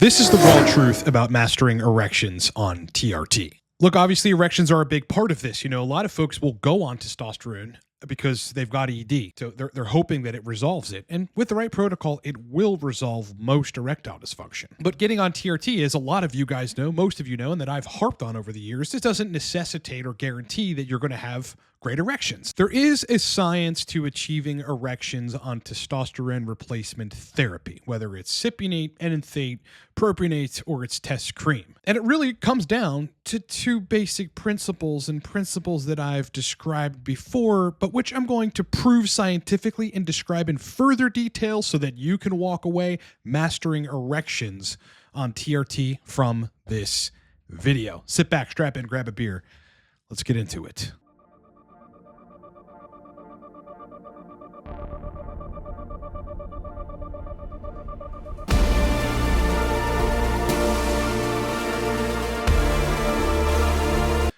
This is the raw truth about mastering erections on TRT. Look, obviously erections are a big part of this. You know, a lot of folks will go on testosterone because they've got ED. So they're hoping that it resolves it. And with the right protocol, it will resolve most erectile dysfunction. But getting on TRT, as a lot of you guys know, most of you know, and that I've harped on over the years, this doesn't necessitate or guarantee that you're going to have great erections. There is a science to achieving erections on testosterone replacement therapy, whether it's Cypionate, Enanthate, propionate, or it's test cream. And it really comes down to two basic principles and principles that I've described before, but which I'm going to prove scientifically and describe in further detail so that you can walk away mastering erections on TRT from this video. Sit back, strap in, grab a beer. Let's get into it.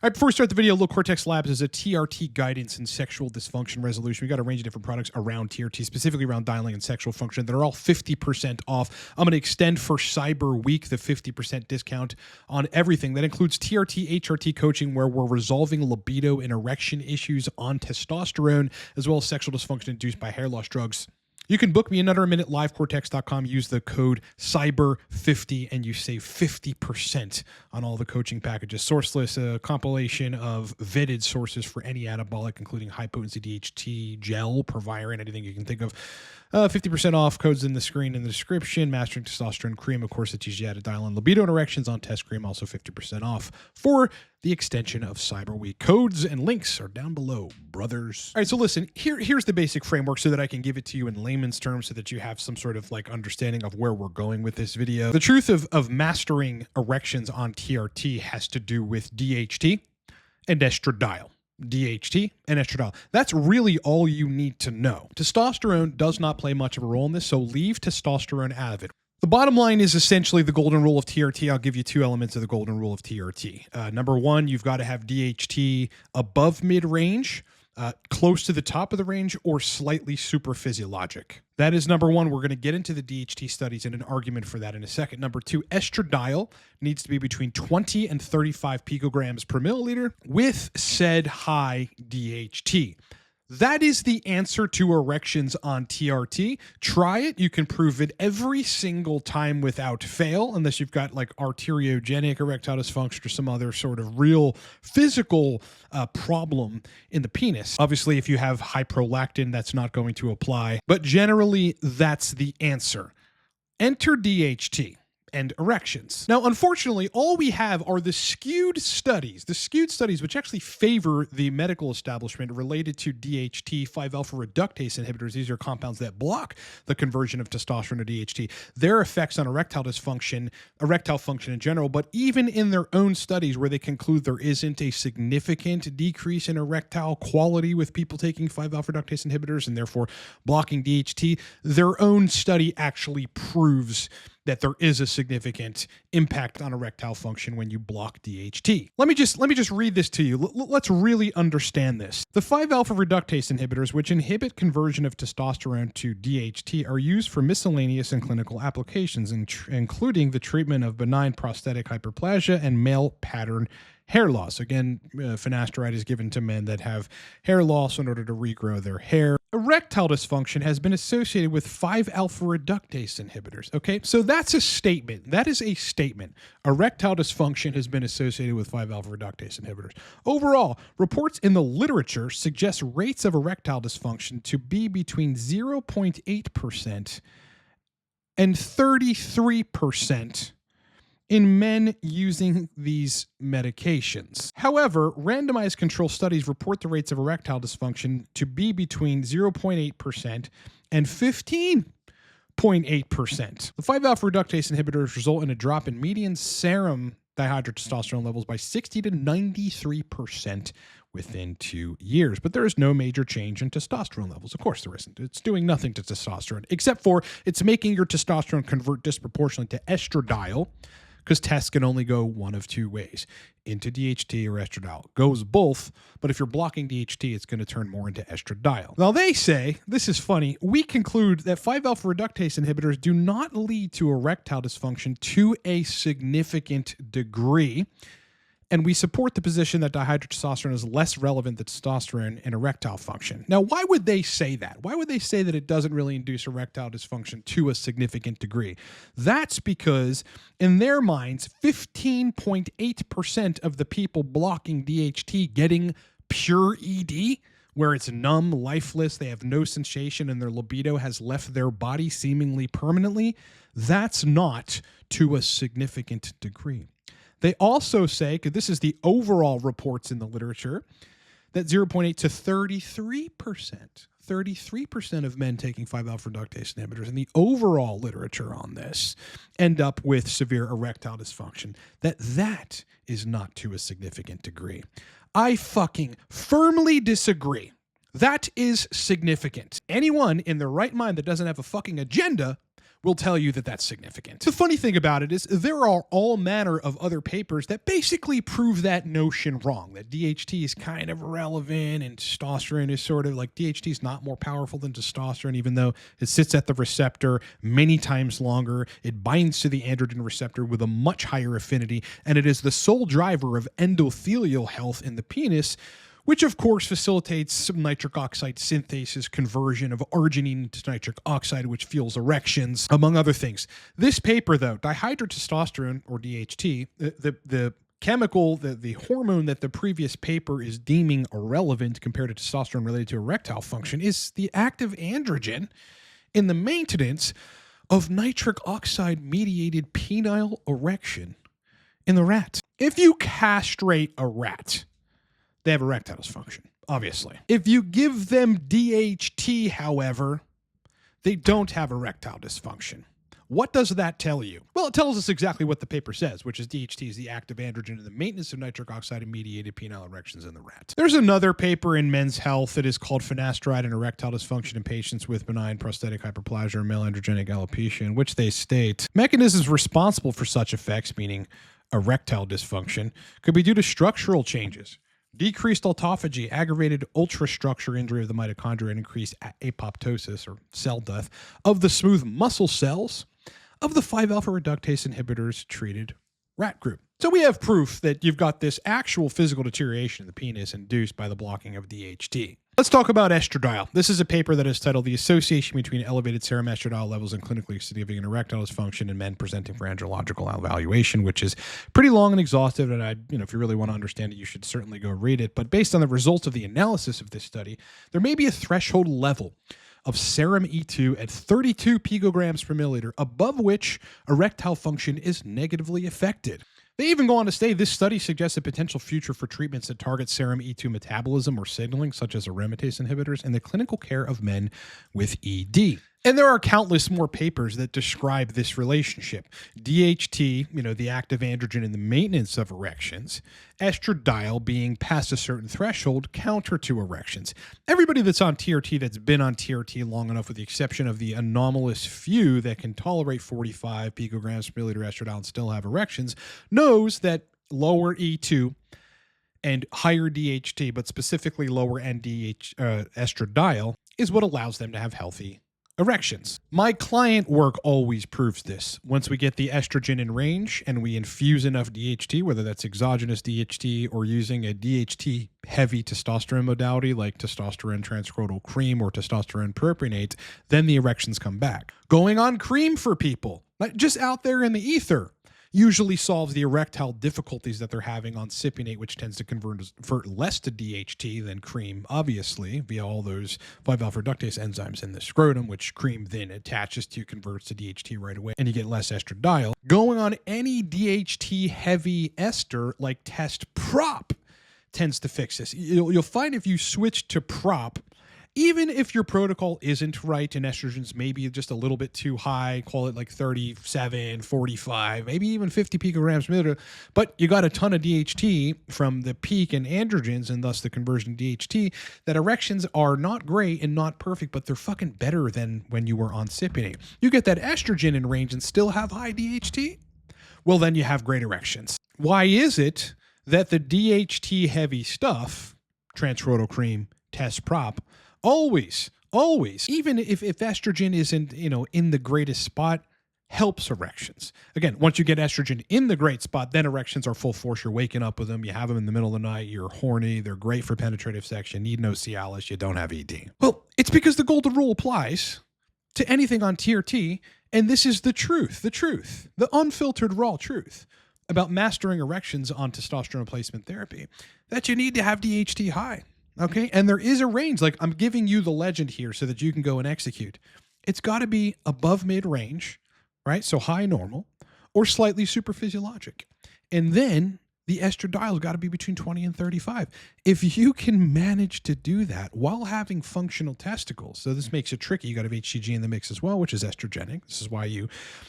All right, before we start the video, Cortex Labs is a TRT guidance and sexual dysfunction resolution. We got a range of different products around TRT, specifically around dialing and sexual function, that are all 50% off. I'm going to extend for Cyber Week the 50% discount on everything. That includes TRT, HRT coaching, where we're resolving libido and erection issues on testosterone, as well as sexual dysfunction induced by hair loss drugs. You can book me in under a minute, livecortex.com. Use the code CYBER50 and you save 50% on all the coaching packages. Sourceless, a compilation of vetted sources for any anabolic, including high-potency DHT, gel, Proviron, anything you can think of. 50% off, codes in the screen in the description. Mastering Testosterone Cream, of course, that teaches you how to dial in libido and erections on Test Cream, also 50% off for the extension of Cyber Week. Codes and links are down below, brothers. All right, so listen, here's the basic framework so that I can give it to you in layman's terms so that you have some sort of like understanding of where we're going with this video. The truth of mastering erections on TRT has to do with DHT and estradiol. DHT and estradiol. That's really all you need to know. Testosterone does not play much of a role in this, so leave testosterone out of it. The bottom line is essentially the golden rule of TRT. I'll give you two elements of the golden rule of TRT. Number one, you've got to have DHT above mid-range, close to the top of the range, or slightly superphysiologic. That is number one. We're going to get into the DHT studies and an argument for that in a second. Number two, estradiol needs to be between 20 and 35 picograms per milliliter with said high DHT. That is the answer to erections on TRT. Try it. You can prove it every single time without fail, unless you've got like arteriogenic erectile dysfunction or some other sort of real physical problem in the penis. Obviously, if you have high prolactin, that's not going to apply, but generally that's the answer. Enter DHT and erections. Now, unfortunately, all we have are the skewed studies which actually favor the medical establishment related to DHT, 5-alpha reductase inhibitors. These are compounds that block the conversion of testosterone to DHT. Their effects on erectile dysfunction, erectile function in general, but even in their own studies where they conclude there isn't a significant decrease in erectile quality with people taking 5-alpha reductase inhibitors and therefore blocking DHT, their own study actually proves that there is a significant impact on erectile function when you block DHT. Let me just read this to you. Let's really understand this. The 5-alpha reductase inhibitors, which inhibit conversion of testosterone to DHT, are used for miscellaneous and clinical applications, including the treatment of benign prostatic hyperplasia and male pattern hair loss. Again, finasteride is given to men that have hair loss in order to regrow their hair. Erectile dysfunction has been associated with 5-alpha reductase inhibitors. Okay, so that's a statement. That is a statement. Erectile dysfunction has been associated with 5-alpha reductase inhibitors. Overall, reports in the literature suggest rates of erectile dysfunction to be between 0.8% and 33% in men using these medications. However, randomized control studies report the rates of erectile dysfunction to be between 0.8% and 15.8%. The 5-alpha reductase inhibitors result in a drop in median serum dihydrotestosterone levels by 60 to 93% within 2 years. But there is no major change in testosterone levels. Of course there isn't. It's doing nothing to testosterone, except for it's making your testosterone convert disproportionately to estradiol, because tests can only go one of two ways, into DHT or estradiol. Goes both, but if you're blocking DHT, it's going to turn more into estradiol. Now they say, this is funny, we conclude that 5-alpha reductase inhibitors do not lead to erectile dysfunction to a significant degree. And we support the position that dihydrotestosterone is less relevant than testosterone in erectile function. Now, why would they say that? Why would they say that it doesn't really induce erectile dysfunction to a significant degree? That's because in their minds, 15.8% of the people blocking DHT getting pure ED, where it's numb, lifeless, they have no sensation, and their libido has left their body seemingly permanently, that's not to a significant degree. They also say, because this is the overall reports in the literature, that 0.8 to 33% of men taking 5-alpha reductase inhibitors in the overall literature on this end up with severe erectile dysfunction, that is not to a significant degree. I fucking firmly disagree. That is significant. Anyone in their right mind that doesn't have a fucking agenda will tell you that that's significant. The funny thing about it is there are all manner of other papers that basically prove that notion wrong, that DHT is kind of irrelevant and testosterone is sort of like DHT is not more powerful than testosterone, even though it sits at the receptor many times longer. It binds to the androgen receptor with a much higher affinity, and it is the sole driver of endothelial health in the penis, which of course facilitates some nitric oxide synthesis, conversion of arginine to nitric oxide, which fuels erections, among other things. This paper, though, dihydrotestosterone, or DHT, the chemical, the hormone that the previous paper is deeming irrelevant compared to testosterone related to erectile function, is the active androgen in the maintenance of nitric oxide-mediated penile erection in the rat. If you castrate a rat, they have erectile dysfunction, obviously. If you give them DHT, however, they don't have erectile dysfunction. What does that tell you? Well, it tells us exactly what the paper says, which is DHT is the active androgen in the maintenance of nitric oxide-mediated penile erections in the rat. There's another paper in Men's Health that is called finasteride and erectile dysfunction in patients with benign prostatic hyperplasia or male androgenic alopecia, in which they state mechanisms responsible for such effects, meaning erectile dysfunction, could be due to structural changes, decreased autophagy, aggravated ultrastructure injury of the mitochondria, and increased apoptosis or cell death of the smooth muscle cells of the 5-alpha reductase inhibitors treated rat group. So we have proof that you've got this actual physical deterioration of the penis induced by the blocking of DHT. Let's talk about estradiol. This is a paper that is titled The Association Between Elevated Serum Estradiol Levels and Clinically Significant Erectile Dysfunction in Men Presenting for Andrological Evaluation, which is pretty long and exhaustive, and if you really want to understand it, you should certainly go read it. But based on the results of the analysis of this study, there may be a threshold level of serum E2 at 32 picograms per milliliter, above which erectile function is negatively affected. They even go on to say this study suggests a potential future for treatments that target serum E2 metabolism or signaling, such as aromatase inhibitors, in the clinical care of men with ED. And there are countless more papers that describe this relationship. DHT, the active androgen in the maintenance of erections, estradiol being past a certain threshold, counter to erections. Everybody that's on TRT, that's been on TRT long enough, with the exception of the anomalous few that can tolerate 45 picograms per milliliter estradiol and still have erections, knows that lower E2 and higher DHT, but specifically lower estradiol, is what allows them to have healthy erections. My client work always proves this. Once we get the estrogen in range and we infuse enough DHT, whether that's exogenous DHT or using a DHT heavy testosterone modality like testosterone transcranial cream or testosterone propionate, then the erections come back. Going on cream for people, like just out there in the ether, usually solves the erectile difficulties that they're having on Cypionate, which tends to convert less to DHT than cream, obviously, via all those 5-alpha reductase enzymes in the scrotum, which cream then attaches to, converts to DHT right away, and you get less estradiol. Going on any DHT-heavy ester like test prop tends to fix this. You'll find if you switch to prop, even if your protocol isn't right and estrogens maybe just a little bit too high, call it like 37, 45, maybe even 50 picograms per milliliter, but you got a ton of DHT from the peak in androgens and thus the conversion to DHT, that erections are not great and not perfect, but they're fucking better than when you were on Cypionate. You get that estrogen in range and still have high DHT? well, then you have great erections. Why is it that the DHT heavy stuff, transcrotal cream, test prop, always, even if estrogen isn't, in the greatest spot, helps erections. Again, once you get estrogen in the great spot, then erections are full force. You're waking up with them. You have them in the middle of the night. You're horny. They're great for penetrative sex. You need no Cialis. You don't have ED. Well, it's because the golden rule applies to anything on TRT, and this is the truth, the unfiltered raw truth about mastering erections on testosterone replacement therapy, that you need to have DHT high, okay? And there is a range. Like, I'm giving you the legend here so that you can go and execute. It's got to be above mid-range, right? So high normal, or slightly superphysiologic. And then the estradiol's got to be between 20 and 35. If you can manage to do that while having functional testicles, so this makes it tricky. You got to have HCG in the mix as well, which is estrogenic. This is why you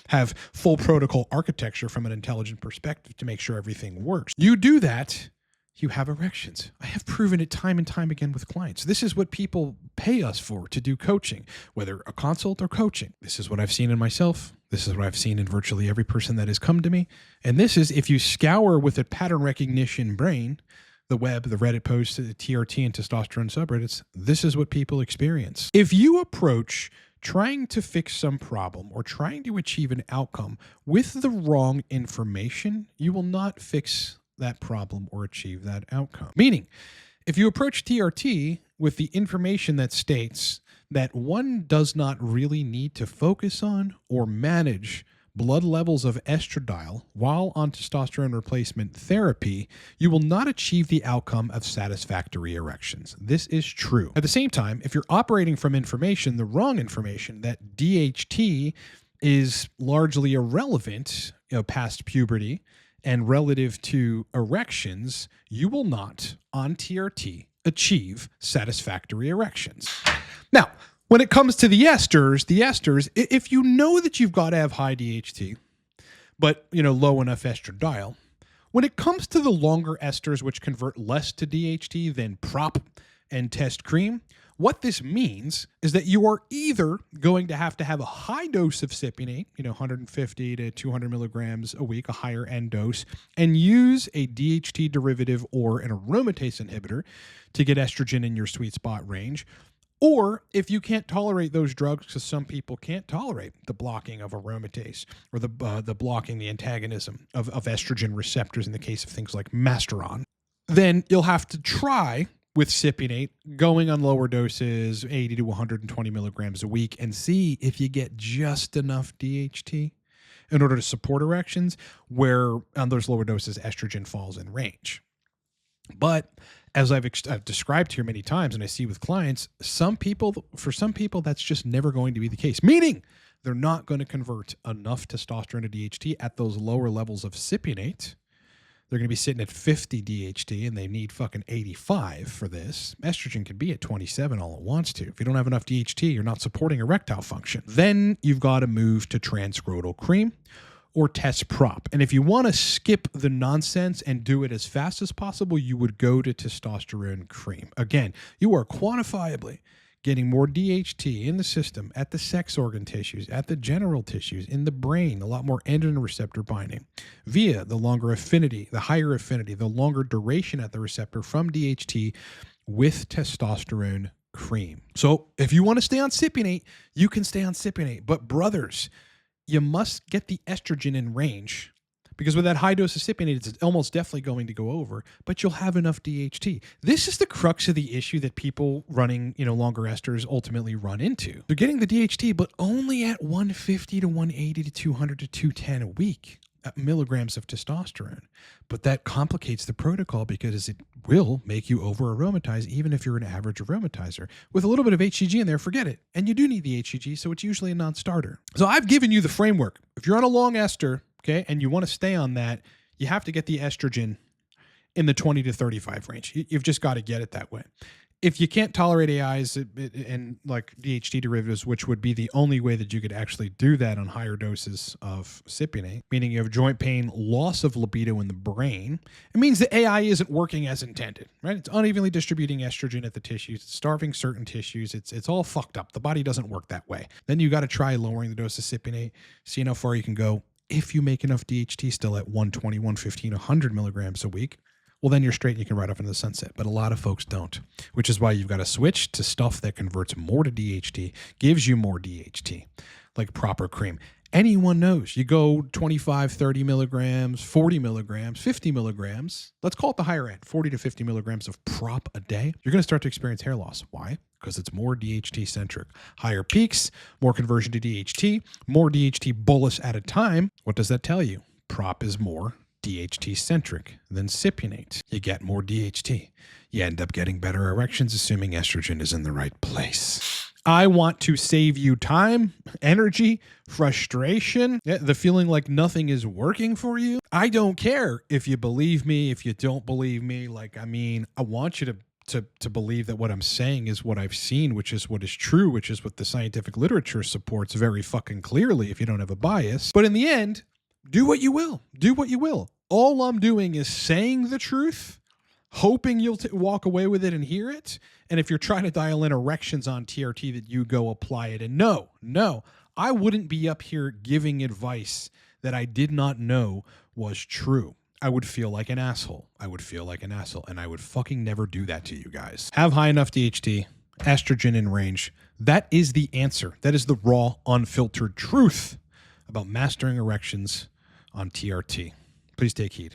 have full protocol architecture from an intelligent perspective to make sure everything works. You do that, you have erections. I have proven it time and time again with clients. This is what people pay us for, to do coaching, whether a consult or coaching. This is what I've seen in myself. This is what I've seen in virtually every person that has come to me. And this is, if you scour with a pattern recognition brain, the web, the Reddit posts, the TRT and testosterone subreddits, this is what people experience. If you approach trying to fix some problem or trying to achieve an outcome with the wrong information, you will not fix that problem or achieve that outcome. Meaning, if you approach TRT with the information that states that one does not really need to focus on or manage blood levels of estradiol while on testosterone replacement therapy, you will not achieve the outcome of satisfactory erections. This is true. At the same time, if you're operating from information, the wrong information, that DHT is largely irrelevant, past puberty, and relative to erections, you will not, on TRT, achieve satisfactory erections. Now, when it comes to the esters, if you know that you've got to have high DHT, but low enough estradiol, when it comes to the longer esters, which convert less to DHT than prop and test cream, what this means is that you are either going to have a high dose of cypionate, 150 to 200 milligrams a week, a higher end dose, and use a DHT derivative or an aromatase inhibitor to get estrogen in your sweet spot range. Or if you can't tolerate those drugs, because some people can't tolerate the blocking of aromatase or the blocking, the antagonism of estrogen receptors in the case of things like masteron, then you'll have to try with cypionate, going on lower doses, 80 to 120 milligrams a week, and see if you get just enough DHT in order to support erections, where on those lower doses, estrogen falls in range. But as I've described here many times, and I see with clients, for some people, that's just never going to be the case. Meaning, they're not going to convert enough testosterone to DHT at those lower levels of cypionate. They're going to be sitting at 50 DHT, and they need fucking 85 for this. Estrogen can be at 27 all it wants to. If you don't have enough DHT, you're not supporting erectile function. Then you've got to move to transcrotal cream or test prop. And if you want to skip the nonsense and do it as fast as possible, you would go to testosterone cream. Again, you are quantifiably getting more DHT in the system, at the sex organ tissues, at the genital tissues, in the brain, a lot more androgen receptor binding, via the longer affinity, the higher affinity, the longer duration at the receptor from DHT with testosterone cream. So if you want to stay on cypionate, you can stay on cypionate. But brothers, you must get the estrogen in range, because with that high dose of cypionate, it's almost definitely going to go over, but you'll have enough DHT. This is the crux of the issue that people running, longer esters ultimately run into. They're getting the DHT, but only at 150 to 180 to 200 to 210 a week milligrams of testosterone. But that complicates the protocol because it will make you over aromatize, even if you're an average aromatizer. With a little bit of HCG in there, forget it. And you do need the HCG, so it's usually a non-starter. So I've given you the framework. If you're on a long ester, okay, and you want to stay on that, you have to get the estrogen in the 20 to 35 range. You've just got to get it that way. If you can't tolerate AIs and like DHT derivatives, which would be the only way that you could actually do that on higher doses of cypionate, meaning you have joint pain, loss of libido in the brain, it means the AI isn't working as intended, right? It's unevenly distributing estrogen at the tissues, it's starving certain tissues, it's all fucked up. The body doesn't work that way. Then you got to try lowering the dose of cypionate, seeing how far you can go. If you make enough DHT still at 120, 115, 100 milligrams a week, well, then you're straight and you can ride off into the sunset. But a lot of folks don't, which is why you've got to switch to stuff that converts more to DHT, gives you more DHT, like proper cream. Anyone knows you go 25, 30 milligrams, 40 milligrams, 50 milligrams. Let's call it the higher end, 40 to 50 milligrams of prop a day. You're going to start to experience hair loss. Why? Because it's more DHT centric. Higher peaks, more conversion to DHT, more DHT bolus at a time. What does that tell you? Prop is more DHT centric than Cypionate. You get more DHT. You end up getting better erections, assuming estrogen is in the right place. I want to save you time, energy, frustration, the feeling like nothing is working for you. I don't care if you believe me, if you don't believe me. I want you to believe that what I'm saying is what I've seen, which is what is true, which is what the scientific literature supports very fucking clearly if you don't have a bias. But in the end, do what you will. Do what you will. All I'm doing is saying the truth, hoping you'll walk away with it and hear it. And if you're trying to dial in erections on TRT, that you go apply it. And no, I wouldn't be up here giving advice that I did not know was true. I would feel like an asshole. And I would fucking never do that to you guys. Have high enough DHT, estrogen in range. That is the answer. That is the raw, unfiltered truth about mastering erections on TRT. Please take heed.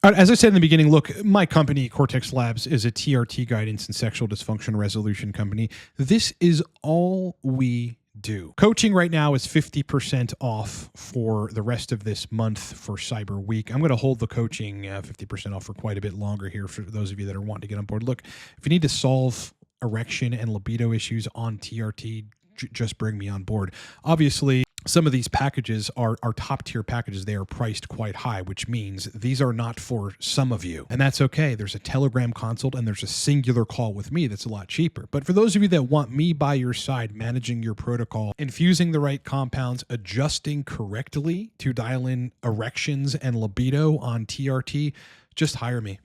All right, as I said in the beginning, look, my company, Cortex Labs, is a TRT guidance and sexual dysfunction resolution company. This is all we do. Coaching right now is 50% off for the rest of this month for Cyber Week. I'm going to hold the coaching 50% off for quite a bit longer here for those of you that are wanting to get on board. Look, if you need to solve erection and libido issues on TRT, just bring me on board. Obviously, some of these packages are top tier packages. They are priced quite high, which means these are not for some of you. And that's okay. There's a Telegram consult and there's a singular call with me that's a lot cheaper. But for those of you that want me by your side, managing your protocol, infusing the right compounds, adjusting correctly to dial in erections and libido on TRT, just hire me.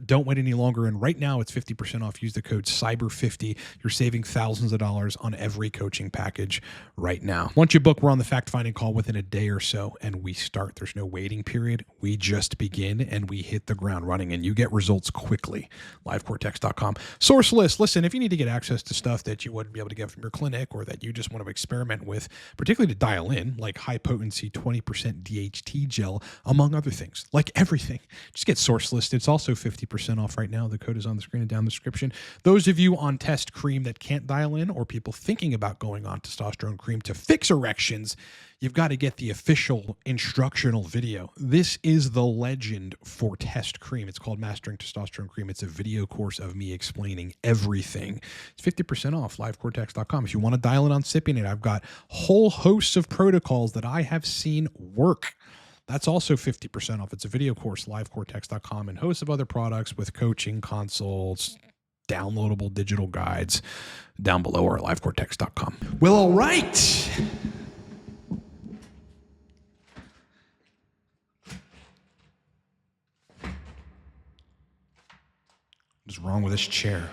Don't wait any longer. And right now it's 50% off. Use the code CYBER50. You're saving thousands of dollars on every coaching package right now. Once you book, we're on the fact-finding call within a day or so, and we start. There's no waiting period. We just begin, and we hit the ground running, and you get results quickly. LiveCortex.com. Source list. Listen, if you need to get access to stuff that you wouldn't be able to get from your clinic or that you just want to experiment with, particularly to dial in, like high-potency 20% DHT gel, among other things, like everything, just get source list. It's also 50% off right now. The code is on the screen and down the description. Those of you on test cream that can't dial in, or people thinking about going on testosterone cream to fix erections, you've got to get the official instructional video. This is the legend for test cream. It's called Mastering Testosterone Cream. It's a video course of me explaining everything. It's 50% off, livecortex.com. If you want to dial in on Cypionate, I've got whole hosts of protocols that I have seen work. That's also 50% off. It's a video course, livecortex.com, and hosts of other products with coaching, consults, downloadable digital guides down below or at livecortex.com. Well, all right. What's wrong with this chair?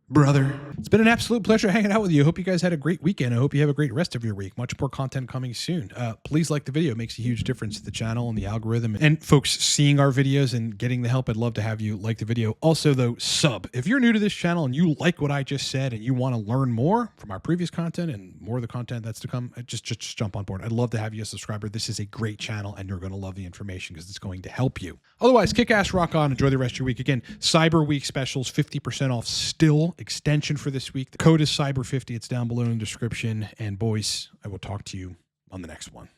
Brother. It's been an absolute pleasure hanging out with you. I hope you guys had a great weekend. I hope you have a great rest of your week. Much more content coming soon. Please like the video. It makes a huge difference to the channel and the algorithm. And folks seeing our videos and getting the help, I'd love to have you like the video. Also, though, sub. If you're new to this channel and you like what I just said and you want to learn more from our previous content and more of the content that's to come, just jump on board. I'd love to have you a subscriber. This is a great channel and you're going to love the information because it's going to help you. Otherwise, kick ass, rock on, enjoy the rest of your week. Again, Cyber Week specials, 50% off still, extension for this week. The code is CYBER50. It's down below in the description. And boys, I will talk to you on the next one.